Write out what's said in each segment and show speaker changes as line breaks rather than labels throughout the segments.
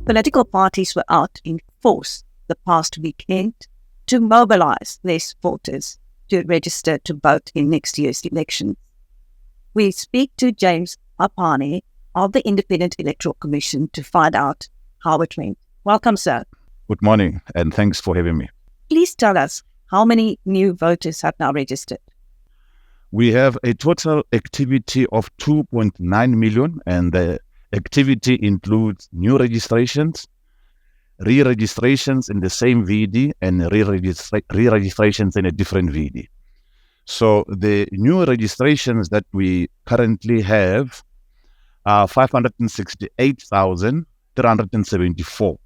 Political parties were out in force the past weekend to mobilize their supporters to register to vote in next year's elections. We speak to James Aphane of the Independent Electoral Commission to find out how it went. Welcome, sir.
Good morning, and thanks for having me.
Please tell us how many new voters have now registered.
We have a total activity of 2.9 million, and the activity includes new registrations, re-registrations in the same VD, and re-registrations in a different VD. So the new registrations that we currently have are 568,374.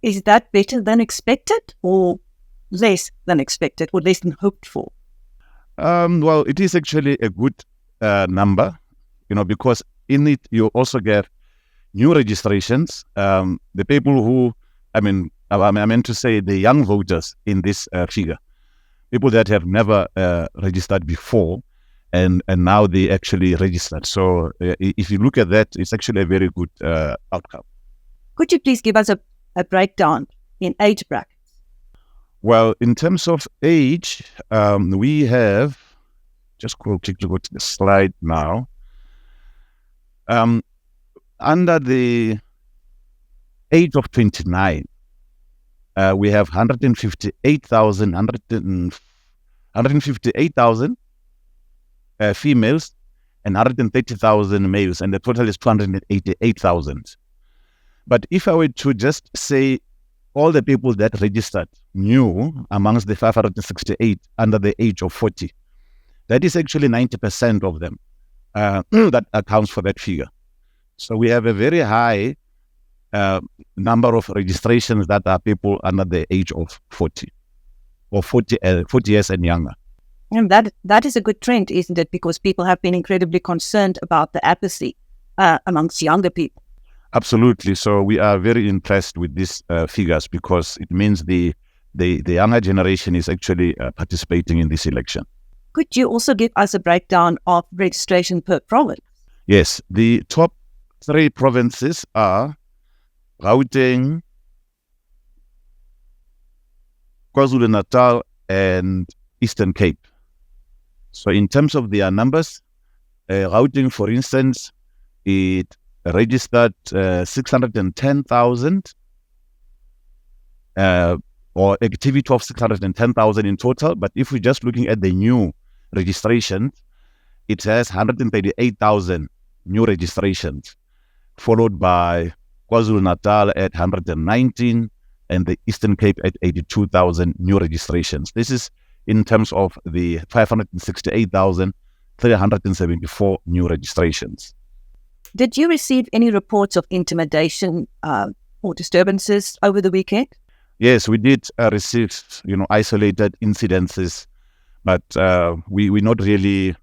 Is that better than expected or less than expected or less than hoped for?
Well, it is actually a good number, because in it you also get new registrations. The people who, I meant to say the young voters in this figure, people that have never registered before, and now they actually registered. So if you look at that, it's actually a very good outcome.
Could you please give us a breakdown in age brackets?
Well, in terms of age, we have, just quickly go to the slide now. Under the age of 29, we have 158,000 females and 130,000 males, and the total is 288,000. But if I were to just say all the people that registered new amongst the 568 under the age of 40, that is actually 90% of them. That accounts for that figure. So we have a very high number of registrations that are people under the age of 40 or 40 years and younger.
And that is a good trend, isn't it? Because people have been incredibly concerned about the apathy amongst younger people.
Absolutely. So we are very impressed with these figures because it means the younger generation is actually participating in this election.
Could you also give us a breakdown of registration per province?
Yes. The top 3 provinces are Gauteng, KwaZulu-Natal, and Eastern Cape. So in terms of their numbers, Gauteng, for instance, it registered 610,000 or activity of 610,000 in total. But if we're just looking at the new registrations, it has 138,000 new registrations, followed by KwaZulu-Natal at 119 and the Eastern Cape at 82,000 new registrations. This is in terms of the 568,374 new registrations.
Did you receive any reports of intimidation or disturbances over the weekend?
Yes, we did receive, isolated incidences, but we're not really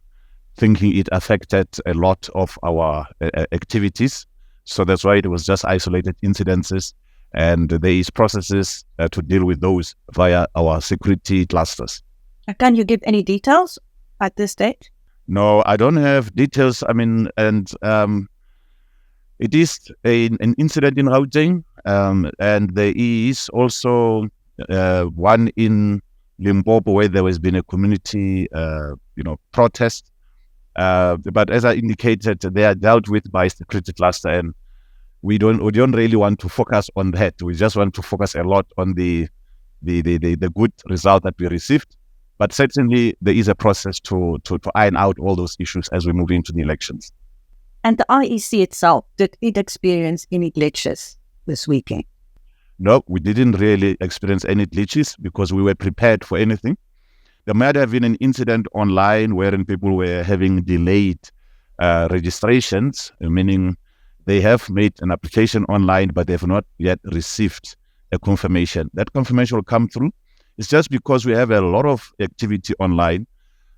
thinking it affected a lot of our activities. So that's why it was just isolated incidences, and there is processes to deal with those via our security clusters.
Can you give any details at this stage?
No, I don't have details. It is an incident in Gauteng, and there is also one in Limpopo where there has been a community, protest. But as I indicated, they are dealt with by security cluster, and we don't really want to focus on that. We just want to focus a lot on the good result that we received. But certainly there is a process to iron out all those issues as we move into the elections.
And the IEC itself, did it experience any glitches this weekend?
No, we didn't really experience any glitches because we were prepared for anything. There might have been an incident online wherein people were having delayed registrations, meaning they have made an application online, but they have not yet received a confirmation. That confirmation will come through. It's just because we have a lot of activity online,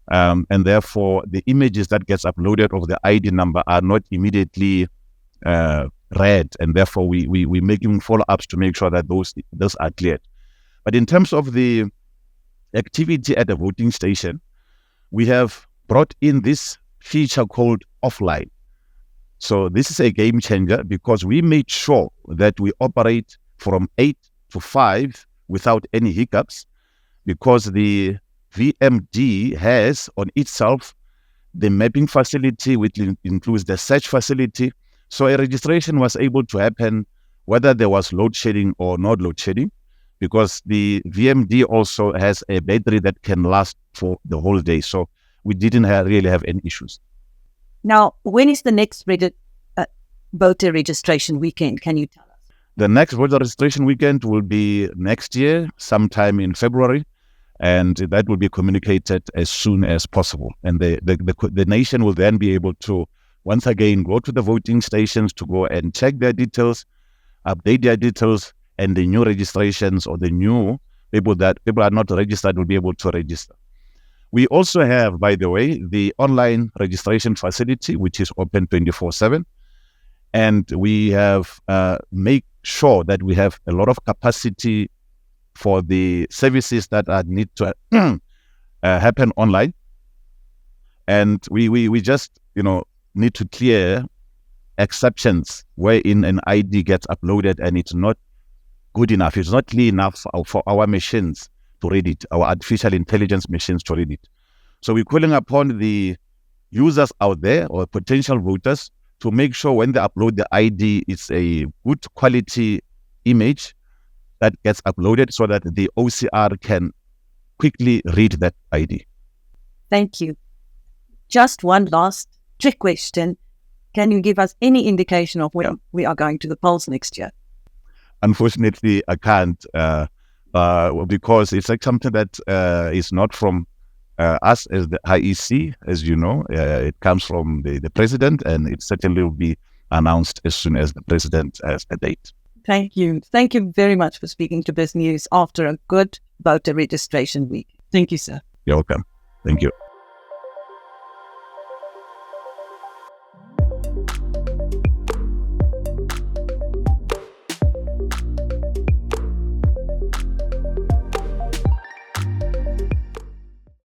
and therefore the images that gets uploaded of the ID number are not immediately read, and therefore we're making follow-ups to make sure that those are cleared. But in terms of the activity at the voting station, we have brought in this feature called offline. So this is a game changer because we made sure that we operate from 8 to 5 without any hiccups, because the VMD has on itself the mapping facility, which includes the search facility. So a registration was able to happen whether there was load shedding or not load shedding, because the VMD also has a battery that can last for the whole day. So we didn't really have any issues.
Now, when is the next voter registration weekend? Can you tell us?
The next voter registration weekend will be next year, sometime in February, and that will be communicated as soon as possible. And the nation will then be able to, once again, go to the voting stations to go and check their details, update their details, and the new registrations or the new people are not registered will be able to register. We also have, by the way, the online registration facility, which is open 24/7. And we have made sure that we have a lot of capacity for the services that need to happen online. And we just, need to clear exceptions wherein an ID gets uploaded and it's not good enough. It's not clear enough for our machines to read it, our artificial intelligence machines to read it. So we're calling upon the users out there or potential voters to make sure when they upload the ID, it's a good quality image that gets uploaded so that the OCR can quickly read that ID.
Thank you. Just one last trick question. Can you give us any indication of when we are going to the polls next year?
Unfortunately, I can't because it's like something that is not from us as the IEC, as you know. It comes from the president, and it certainly will be announced as soon as the president has a date.
Thank you. Thank you very much for speaking to BizNews after a good voter registration week. Thank you, sir.
You're welcome. Thank you.